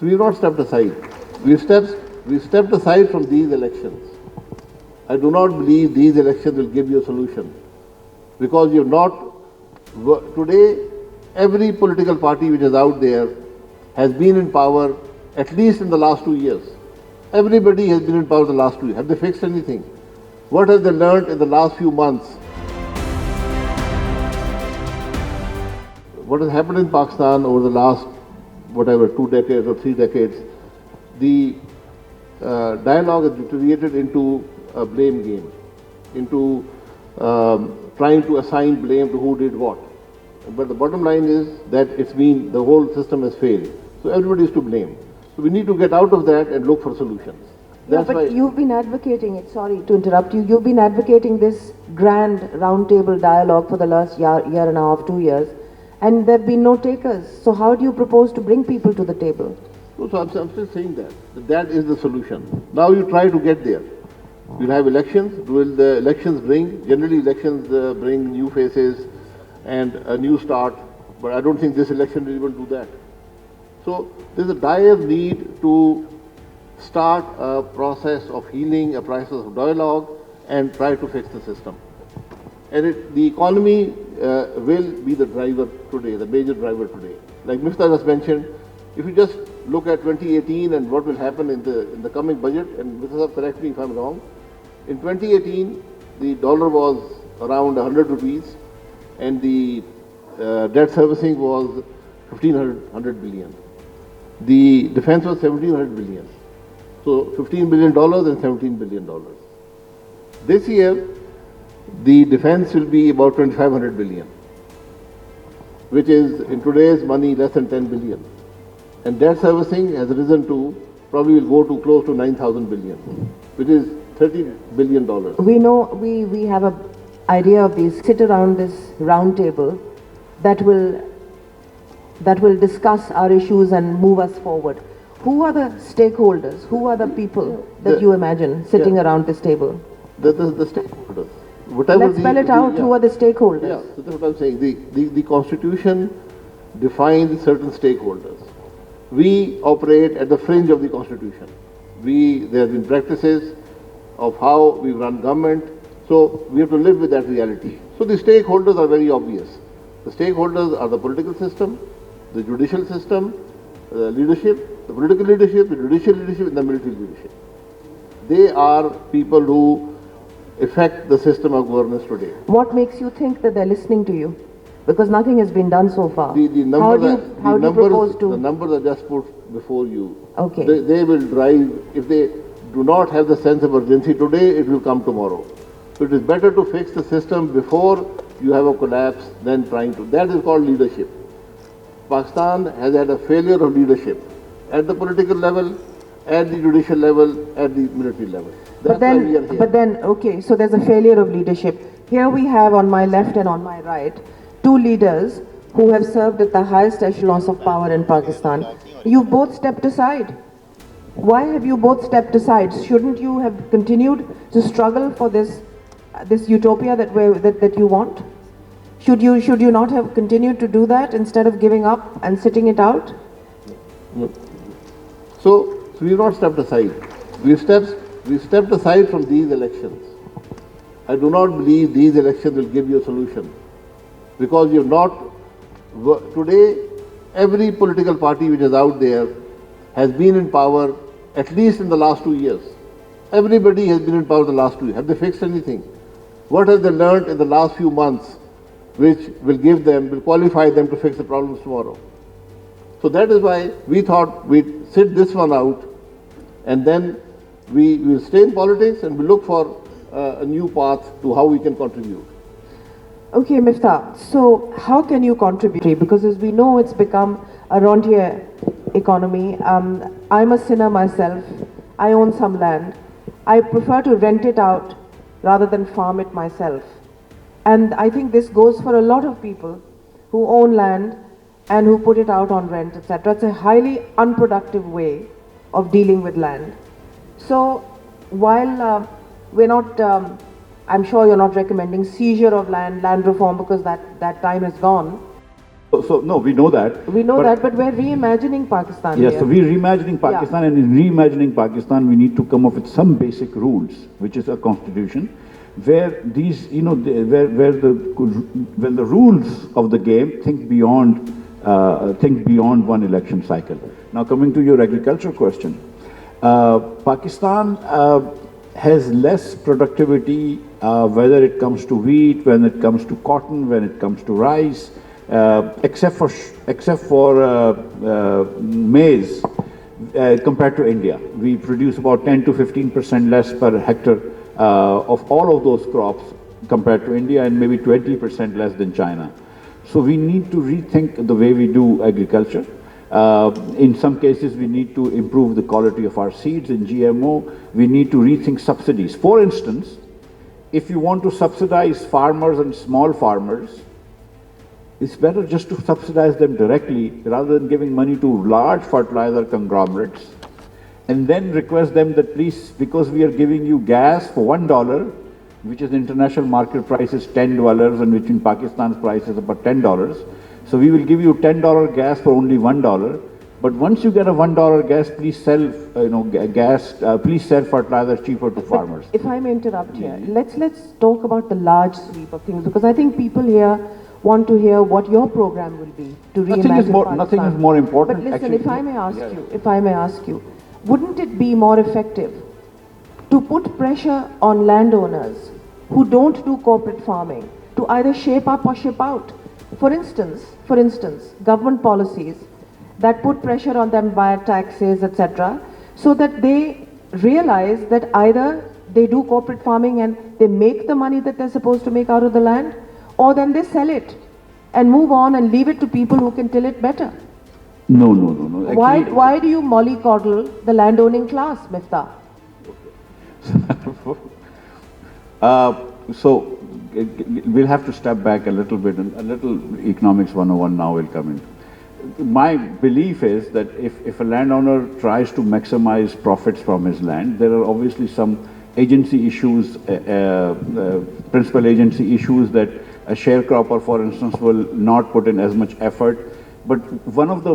We have not stepped aside. We stepped aside from these elections. I do not believe these elections will give you a solution because you have not. Today, every political party which is out there has been in power at least in the last 2 years. Everybody has been in power the last 2 years. Have they fixed anything? What have they learned in the last few months? What has happened in Pakistan over the last, 2 decades or 3 decades, the dialogue has deteriorated into a blame game, into trying to assign blame to who did what. But the bottom line is that the whole system has failed. So everybody is to blame. So we need to get out of that and look for solutions. Yeah, but you've been advocating it, sorry to interrupt you, you've been advocating this grand roundtable dialogue for the last year and a half, 2 years, and there have been no takers. So how do you propose to bring people to the table? So I'm still saying that is the solution. Now you try to get there. You'll have elections. Will the elections generally elections bring new faces and a new start, but I don't think this election will even do that. So there's a dire need to start a process of healing, a process of dialogue, and try to fix the system. And the economy will be the driver today, the major driver today. Like Miftah just mentioned, if you just look at 2018 and what will happen in the coming budget, and Miftah, correct me if I'm wrong, in 2018 the dollar was around 100 rupees and the debt servicing was 1,500 billion. The defense was 1,700 billion. So $15 billion and $17 billion. This year, the defense will be about 2,500 billion, which is in today's money less than 10 billion. And debt servicing has risen to, probably will go to close to 9,000 billion, which is $30 billion. We know, we have an idea of these, sit around this round table that will discuss our issues and move us forward. Who are the stakeholders? Who are the people that you imagine sitting around this table? The stakeholders. Let's spell it out. Who are the stakeholders? Yeah, so that's what I'm saying. The Constitution defines certain stakeholders. We operate at the fringe of the Constitution. There have been practices of how we run government, so we have to live with that reality. So the stakeholders are very obvious. The stakeholders are the political system, the judicial system, the leadership, the political leadership, the judicial leadership, and the military leadership. They are people who affect the system of governance today. What makes you think that they're listening to you? Because nothing has been done so far. The numbers are just put before you. Okay. They will drive. If they do not have the sense of urgency today, it will come tomorrow. So it is better to fix the system before you have a collapse than trying to. That is called leadership. Pakistan has had a failure of leadership at the political level, at the judicial level, at the military level. That's why we are here. Okay, so there's a failure of leadership. Here we have on my left and on my right, two leaders who have served at the highest echelons of power in Pakistan. You've both stepped aside. Why have you both stepped aside? Shouldn't you have continued to struggle for this utopia that you want? Should you not have continued to do that instead of giving up and sitting it out? No. So we have not stepped aside. We stepped aside from these elections. I do not believe these elections will give you a solution because you have not. Today, every political party which is out there has been in power at least in the last 2 years. Everybody has been in power the last 2 years. Have they fixed anything? What have they learned in the last few months which will qualify them to fix the problems tomorrow? So that is why we thought we'd sit this one out and then we will stay in politics and we look for a new path to how we can contribute. Okay, Miftah, so how can you contribute? Because as we know, it's become a rentier economy. I'm a sinner myself. I own some land. I prefer to rent it out rather than farm it myself. And I think this goes for a lot of people who own land and who put it out on rent, etc. It's a highly unproductive way of dealing with land. So while we're not, I'm sure you're not recommending seizure of land reform because that time is gone. So no, we know that. We know that, but we're reimagining Pakistan Yes, here. so we're reimagining Pakistan, and in reimagining Pakistan, we need to come up with some basic rules, which is a constitution, where these, where the rules of the game think beyond one election cycle. Now, coming to your agriculture question, Pakistan has less productivity, whether it comes to wheat, when it comes to cotton, when it comes to rice. Except for maize, compared to India. We produce about 10 to 15% less per hectare of all of those crops compared to India, and maybe 20% less than China. So we need to rethink the way we do agriculture. In some cases, we need to improve the quality of our seeds in GMO. We need to rethink subsidies. For instance, if you want to subsidize farmers and small farmers, it's better just to subsidize them directly rather than giving money to large fertilizer conglomerates and then request them that please, because we are giving you gas for $1, which is the international market price is $10, and which in Pakistan's price is about $10. So we will give you $10 gas for only $1. But once you get a $1 gas, please sell, please sell fertilizer cheaper to farmers. If I may interrupt here, let's talk about the large sweep of things, because I think people here want to hear what your program will be to reimagine Pakistan. Nothing is more important. But listen, actually, if I may ask you, wouldn't it be more effective to put pressure on landowners who don't do corporate farming to either shape up or shape out? For instance, government policies that put pressure on them via taxes, etc., so that they realize that either they do corporate farming and they make the money that they're supposed to make out of the land, or then they sell it and move on and leave it to people who can till it better. No. Actually, Why do you mollycoddle the landowning class, Miftah? So we'll have to step back a little bit, and a little economics 101 now will come in. My belief is that if a landowner tries to maximize profits from his land, there are obviously some agency issues, principal agency issues, that a sharecropper, for instance, will not put in as much effort. But one of the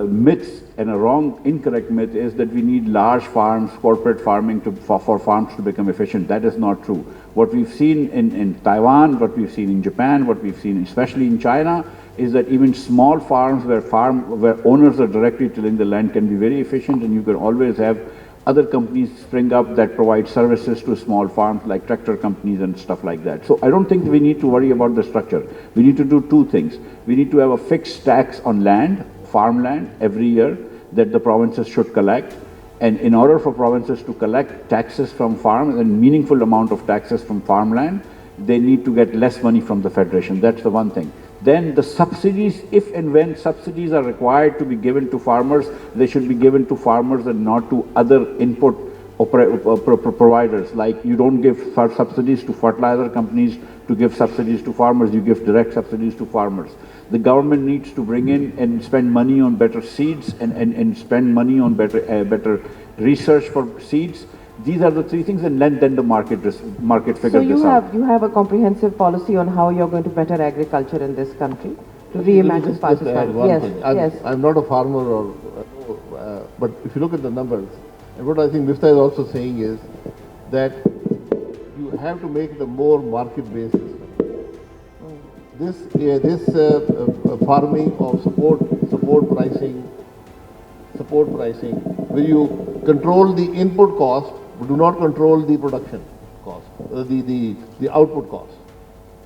myths, and a incorrect myth, is that we need large farms, corporate farming for farms to become efficient. That is not true. What we've seen in Taiwan, what we've seen in Japan, what we've seen especially in China, is that even small farms where owners are directly tilling the land can be very efficient, and you can always have other companies spring up that provide services to small farms, like tractor companies and stuff like that. So I don't think we need to worry about the structure. We need to do two things. We need to have a fixed tax on land, farmland, every year that the provinces should collect. And in order for provinces to collect taxes from farms, and meaningful amount of taxes from farmland, they need to get less money from the federation. That's the one thing. Then the subsidies, if and when subsidies are required to be given to farmers, they should be given to farmers and not to other input providers. Like, you don't give subsidies to fertilizer companies to give subsidies to farmers, you give direct subsidies to farmers. The government needs to bring in and spend money on better seeds and spend money on better research for seeds. These are the three things, and then the market figure this out. So you have a comprehensive policy on how you're going to better agriculture in this country to reimagine Pakistan. Yes. I'm not a farmer, but if you look at the numbers, and what I think Miftah is also saying is that you have to make it a more market-based system. This farming of support pricing, where you control the input cost, but do not control the production cost, the output cost.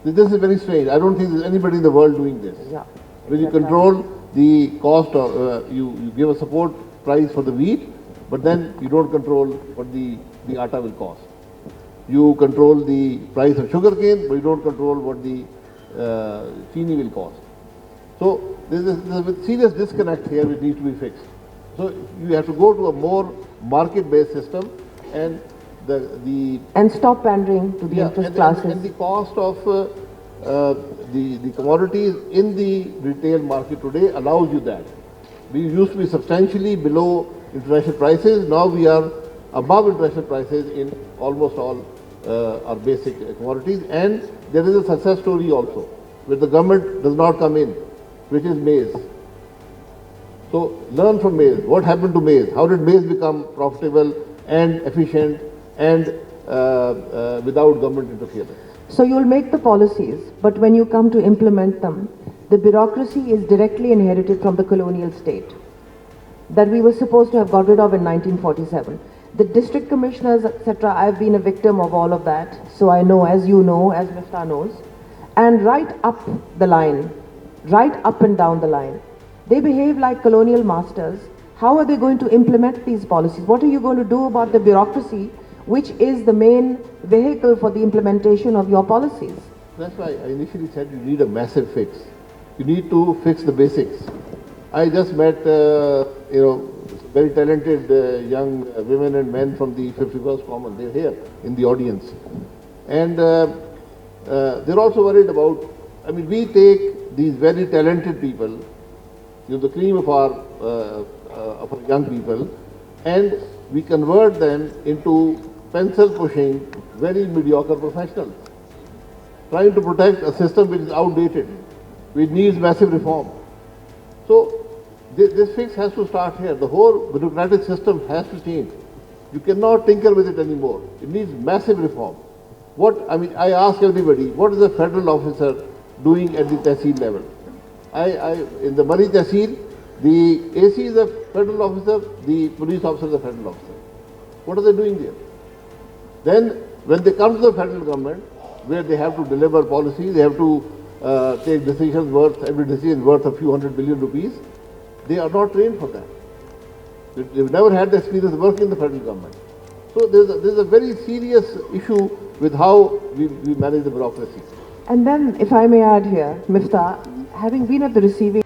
This is very strange. I don't think there's anybody in the world doing this. Yeah. When you control the cost of, you give a support price for the wheat, but then you don't control what the atta will cost. You control the price of sugarcane, but you don't control what the chini will cost. So there's a serious disconnect here which needs to be fixed. So you have to go to a more market-based system, and and stop pandering to the interest classes. And the cost of the commodities in the retail market today allows you that. We used to be substantially below international prices. Now we are above international prices in almost all our basic commodities, and there is a success story also. where the government does not come in, which is maize. So learn from maize. What happened to maize? How did maize become profitable and efficient and without government interference? So you'll make the policies, but when you come to implement them, the bureaucracy is directly inherited from the colonial state that we were supposed to have got rid of in 1947. The district commissioners, etc., I've been a victim of all of that, so I know, as you know, as Miftah knows. And right up the line, right up and down the line, they behave like colonial masters. How are they going to implement these policies? What are you going to do about the bureaucracy, which is the main vehicle for the implementation of your policies? That's why I initially said you need a massive fix. You need to fix the basics. I just met, very talented young women and men from the 51st Common. They're here in the audience. And they're also worried about, we take these very talented people, the cream of our young people, and we convert them into pencil-pushing, very mediocre professionals, trying to protect a system which is outdated, which needs massive reform. So this fix has to start here. The whole bureaucratic system has to change. You cannot tinker with it anymore. It needs massive reform. I ask everybody, what is a federal officer doing at the Tehsil level? In the Mari Tehsil, the AC is a federal officer, the police officer is a federal officer. What are they doing there? Then, when they come to the federal government, where they have to deliver policy, they have to take decisions worth, every decision worth a few $100 billion, they are not trained for that. They've never had the experience working in the federal government. So there's a very serious issue with how we manage the bureaucracy. And then, if I may add here, Miftah, having been at the receiving